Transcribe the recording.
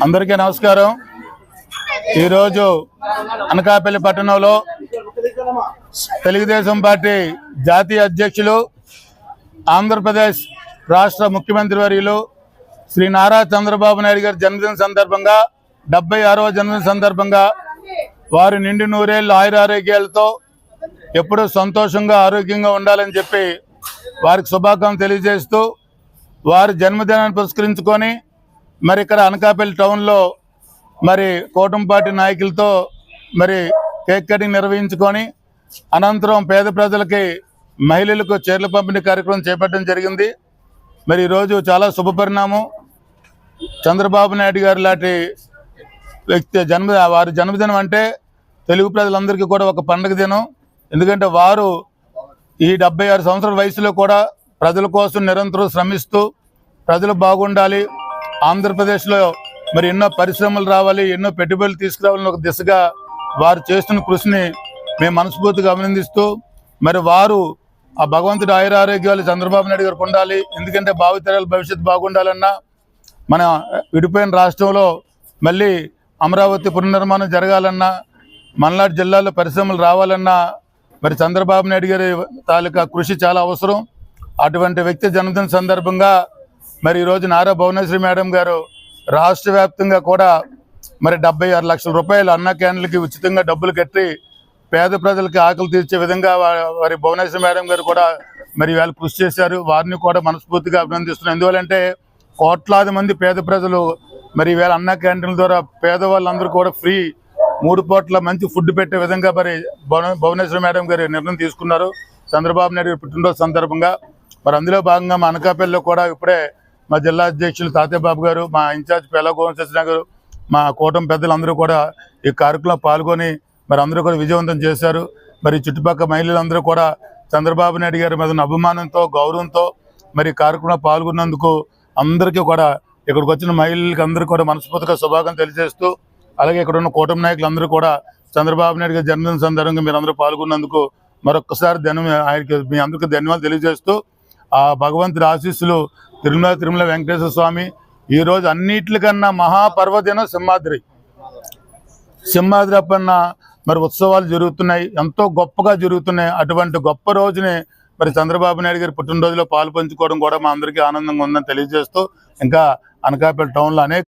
అందరికీ నమస్కారం। ఈరోజు అనకాపల్లి పట్టణంలో తెలుగుదేశం పార్టీ జాతీయ అధ్యక్షులు ఆంధ్రప్రదేశ్ రాష్ట్ర ముఖ్యమంత్రి వర్యులు శ్రీ నారా చంద్రబాబు నాయుడు గారి జన్మదిన సందర్భంగా 76వ జన్మదిన సందర్భంగా వారి నిండు నూరేళ్ల ఆయురారోగ్యాలతో ఎప్పుడూ సంతోషంగా ఆరోగ్యంగా ఉండాలని చెప్పి వారికి శుభాకాంక్షలు తెలియజేస్తూ వారి జన్మదినాన్ని పురస్కరించుకొని మరి ఇక్కడ అనకాపల్లి టౌన్లో మరి కూటమి పార్టీ నాయకులతో మరి కేక్ కటింగ్ నిర్వహించుకొని అనంతరం పేద ప్రజలకి మహిళలకు చీరల పంపిణీ కార్యక్రమం చేపట్టడం జరిగింది। మరి ఈరోజు చాలా శుభపరిణామం। చంద్రబాబు నాయుడు గారు లాంటి వ్యక్తి వారి జన్మదినం అంటే తెలుగు ప్రజలందరికీ కూడా ఒక పండుగ దినం। ఎందుకంటే వారు ఈ 76 సంవత్సరాల వయసులో కూడా ప్రజల కోసం నిరంతరం శ్రమిస్తూ ప్రజలు బాగుండాలి, ఆంధ్రప్రదేశ్లో మరి ఎన్నో పరిశ్రమలు రావాలి, ఎన్నో పెట్టుబడులు తీసుకురావాలని ఒక దిశగా వారు చేస్తున్న కృషిని మేము మనస్ఫూర్తిగా అభినందిస్తూ మరి వారు ఆ భగవంతుడి ఆయురారోగ్యాలు చంద్రబాబు నాయుడు గారికి ఉండాలి। ఎందుకంటే భావితరాల భవిష్యత్తు బాగుండాలన్నా మన విడిపోయిన రాష్ట్రంలో మళ్ళీ అమరావతి పునర్నిర్మాణం జరగాలన్నా మల్నాడు జిల్లాలో పరిశ్రమలు రావాలన్నా మరి చంద్రబాబు నాయుడు గారి తాలూకా కృషి చాలా అవసరం। అటువంటి వ్యక్తి జన్మదిన సందర్భంగా మరి ఈరోజు నారా భువనేశ్వరి మేడం గారు రాష్ట్ర వ్యాప్తంగా కూడా మరి 76 లక్షల రూపాయలు అన్న క్యాంటీన్లకి ఉచితంగా డబ్బులు కట్టి పేద ప్రజలకి ఆకలి తీర్చే విధంగా వారి భువనేశ్వరి మేడం గారు కూడా మరి వాళ్ళు కృషి చేశారు। వారిని కూడా మనస్ఫూర్తిగా అభినందిస్తున్నాను। ఎందువల్లంటే కోట్లాది మంది పేద ప్రజలు మరి ఈవేళ అన్న క్యాంటీన్ల ద్వారా పేదవాళ్ళందరూ కూడా ఫ్రీ 3 పూట్ల మంచి ఫుడ్ పెట్టే విధంగా మరి భువనేశ్వరి మేడం గారు నిర్ణయం తీసుకున్నారు చంద్రబాబు నాయుడు గారి పుట్టినరోజు సందర్భంగా। మరి అందులో భాగంగా మా అనకాపల్లిలో కూడా ఇప్పుడే మా జిల్లా అధ్యక్షులు తాతయ్య బాబు గారు, మా ఇన్ఛార్జ్ పేలా గోవిందకృష్ణ గారు, మా కూటమి పెద్దలందరూ కూడా ఈ కార్యక్రమంలో పాల్గొని మరి అందరూ కూడా విజయవంతం చేశారు। మరి చుట్టుపక్కల మహిళలందరూ కూడా చంద్రబాబు నాయుడు గారి మీద అభిమానంతో గౌరవంతో మరి కార్యక్రమంలో పాల్గొన్నందుకు అందరికీ కూడా ఇక్కడికి వచ్చిన మహిళలకి అందరూ కూడా మనస్ఫూర్తిగా శుభాకాంక్షలు తెలియజేస్తూ అలాగే ఇక్కడ ఉన్న కూటమి నాయకులందరూ కూడా చంద్రబాబు నాయుడు గారి జన్మదిన సందర్భంగా మీరు అందరూ పాల్గొన్నందుకు మరొకసారి ఆయనకి మీ అందరికీ ధన్యవాదాలు తెలియజేస్తూ ఆ భగవంతుడి ఆశీస్సులు తిరుమల వెంకటేశ్వర స్వామి ఈరోజు అన్నిటికన్నా మహాపర్వదినం సింహాద్రి అప్పన్న మరి ఉత్సవాలు జరుగుతున్నాయి, ఎంతో గొప్పగా జరుగుతున్నాయి। అటువంటి గొప్ప రోజుని మరి చంద్రబాబు నాయుడు గారి పుట్టినరోజులో పాలు పంచుకోవడం కూడా మా అందరికీ ఆనందంగా ఉందని తెలియజేస్తూ ఇంకా అనకాపల్లి టౌన్లో అనేక